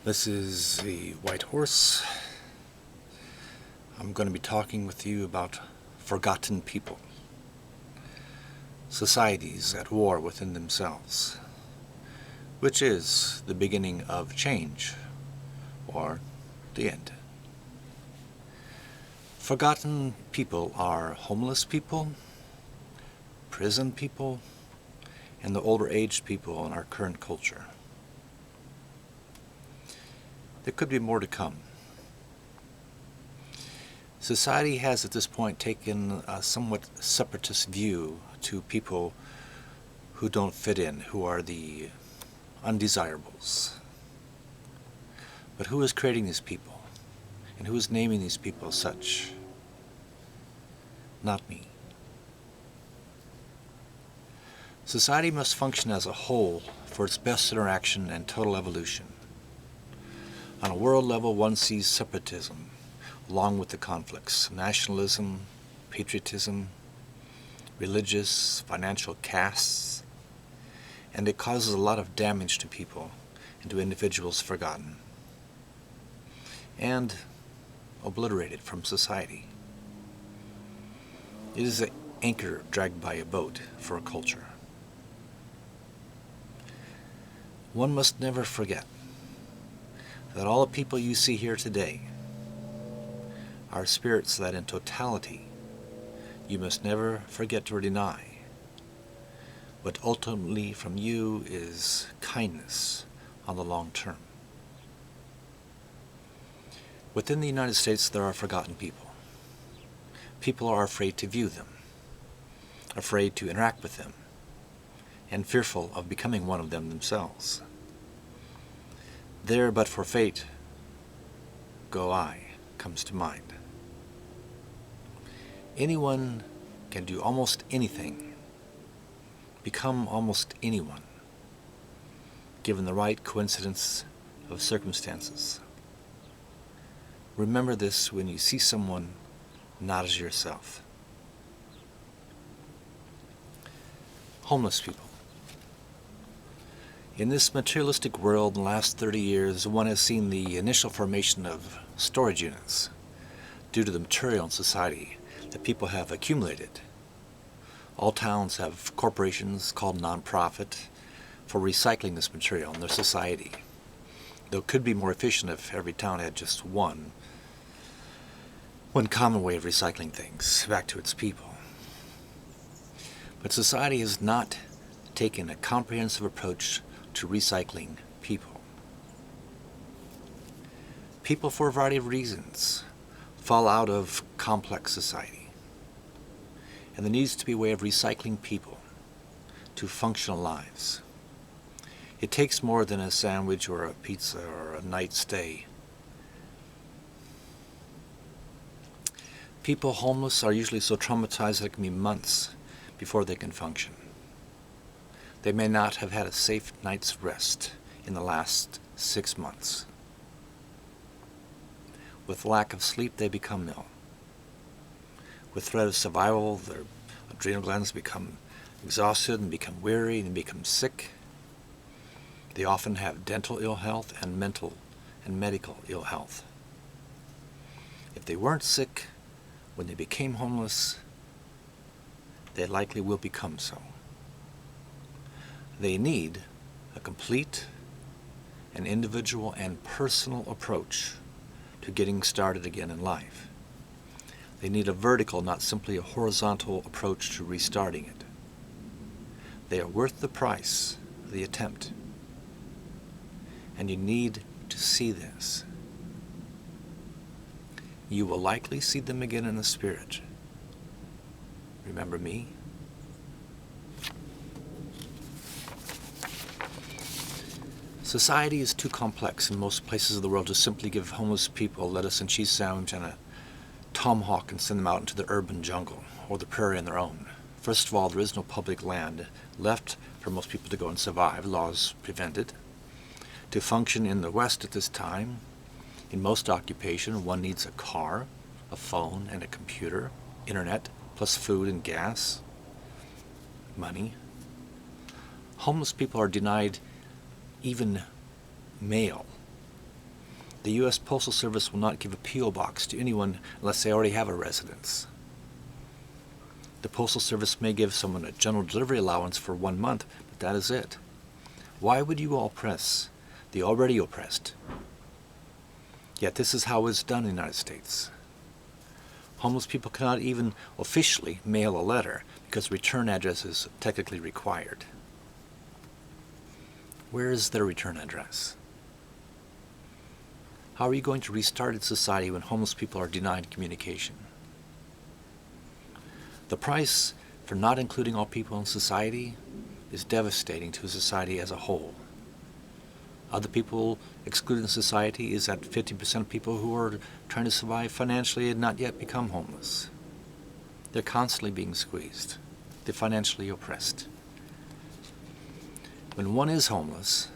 This is the White Horse. I'm going to be talking with you about forgotten people, societies at war within themselves, which is the beginning of change, or the end. Forgotten people are homeless people, prison people, and the older aged people in our current culture. There could be more to come. Society has at this point taken a somewhat separatist view to people who don't fit in, who are the undesirables. But who is creating these people? And who is naming these people as such? Not me. Society must function as a whole for its best interaction and total evolution. On a world level, one sees separatism, along with the conflicts, nationalism, patriotism, religious, financial castes, and it causes a lot of damage to people and to individuals forgotten and obliterated from society. It is an anchor dragged by a boat for a culture. One must never forget that all the people you see here today are spirits that in totality you must never forget or deny. What ultimately from you is kindness on the long term. Within the United States there are forgotten people. People are afraid to view them, afraid to interact with them, and fearful of becoming one of them themselves. There but for fate, go I, comes to mind. Anyone can do almost anything, become almost anyone, given the right coincidence of circumstances. Remember this when you see someone not as yourself. Homeless people. In this materialistic world in the last 30 years, one has seen the initial formation of storage units due to the material in society that people have accumulated. All towns have corporations called non-profit for recycling this material in their society. Though it could be more efficient if every town had just one common way of recycling things back to its people. But society has not taken a comprehensive approach to recycling people. People, for a variety of reasons, fall out of complex society. And there needs to be a way of recycling people to functional lives. It takes more than a sandwich or a pizza or a night stay. People homeless are usually so traumatized that it can be months before they can function. They may not have had a safe night's rest in the last 6 months. With lack of sleep, they become ill. With threat of survival, their adrenal glands become exhausted and become weary and become sick. They often have dental ill health and mental and medical ill health. If they weren't sick when they became homeless, they likely will become so. They need a complete and individual and personal approach to getting started again in life. They need a vertical, not simply a horizontal approach to restarting it. They are worth the price of the attempt. And you need to see this. You will likely see them again in the spirit. Remember me? Society is too complex in most places of the world to simply give homeless people a lettuce and cheese sandwich and a tomahawk and send them out into the urban jungle or the prairie on their own. First of all, there is no public land left for most people to go and survive. Laws prevent it. To function in the West at this time, in most occupation, one needs a car, a phone, and a computer, internet, plus food and gas, money. Homeless people are denied even mail The U.S. Postal Service will not give a P.O. box to anyone unless they already have a residence. The Postal Service may give someone a general delivery allowance for 1 month, but that is it. Why would you all oppress the already oppressed? Yet this is how it's done in the United States. Homeless people cannot even officially mail a letter because return address is technically required. Where is their return address? How are you going to restart society when homeless people are denied communication? The price for not including all people in society is devastating to society as a whole. Other people excluded in society is that 50% of people who are trying to survive financially and not yet become homeless. They're constantly being squeezed. They're financially oppressed. When one is homeless,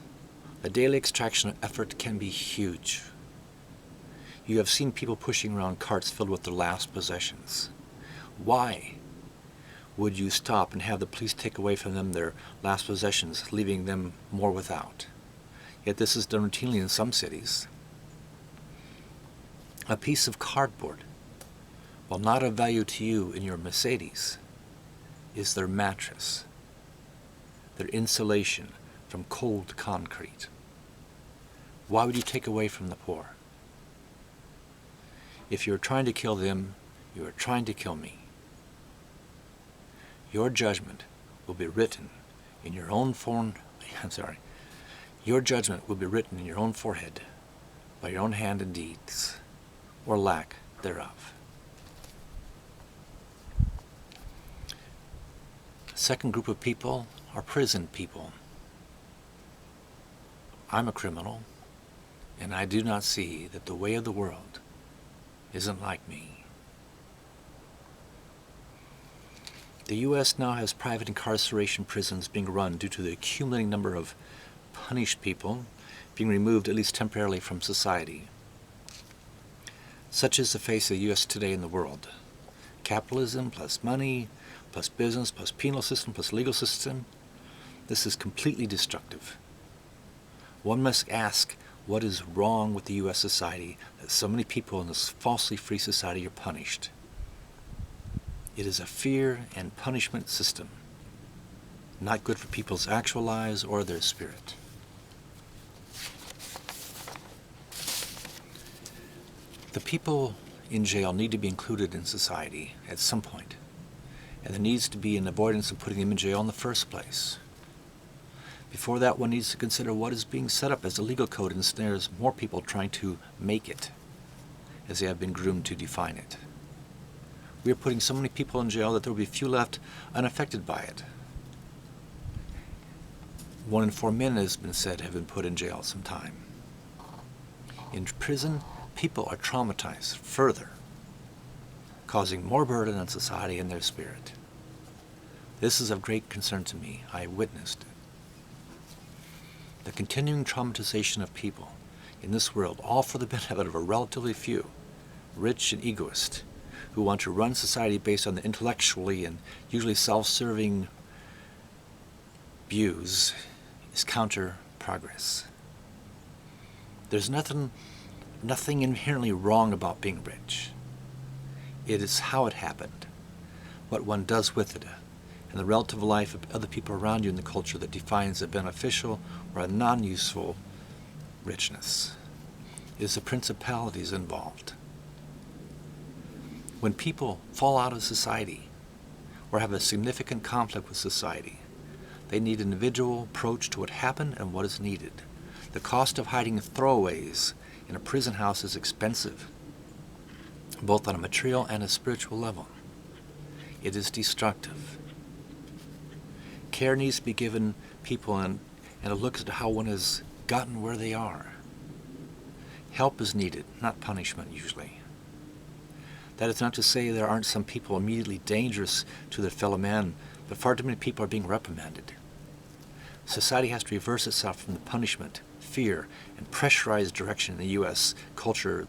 the daily extraction effort can be huge. You have seen people pushing around carts filled with their last possessions. Why would you stop and have the police take away from them their last possessions, leaving them more without? Yet this is done routinely in some cities. A piece of cardboard, while not of value to you in your Mercedes, is their mattress, their insulation from cold concrete. Why would you take away from the poor? If you're trying to kill them, you are trying to kill me. Your judgment will be written in your own Your judgment will be written in your own forehead by your own hand and deeds, or lack thereof. The second group of people are prison people. I'm a criminal, and I do not see that the way of the world isn't like me. The U.S. now has private incarceration prisons being run due to the accumulating number of punished people being removed, at least temporarily, from society. Such is the face of the U.S. today in the world. Capitalism plus money, plus business, plus penal system, plus legal system. This is completely destructive. One must ask, what is wrong with the U.S. society that so many people in this falsely free society are punished? It is a fear and punishment system, not good for people's actual lives or their spirit. The people in jail need to be included in society at some point, and there needs to be an avoidance of putting them in jail in the first place. Before that, one needs to consider what is being set up as a legal code ensnares more people trying to make it, as they have been groomed to define it. We are putting so many people in jail that there will be few left unaffected by it. 1 in 4 men, has been said, have been put in jail some time. In prison, people are traumatized further, causing more burden on society and their spirit. This is of great concern to me. I witnessed it. The continuing traumatization of people in this world, all for the benefit of a relatively few, rich and egoist, who want to run society based on the intellectually and usually self-serving views, is counter-progress. There's nothing inherently wrong about being rich. It is how it happened, what one does with it, and the relative life of other people around you in the culture that defines a beneficial or a non-useful richness. It is the principalities involved. When people fall out of society or have a significant conflict with society, they need an individual approach to what happened and what is needed. The cost of hiding throwaways in a prison house is expensive, both on a material and a spiritual level. It is destructive. Care needs to be given people and a look at how one has gotten where they are. Help is needed, not punishment usually. That is not to say there aren't some people immediately dangerous to their fellow man, but far too many people are being reprimanded. Society has to reverse itself from the punishment, fear, and pressurized direction in the U.S. culture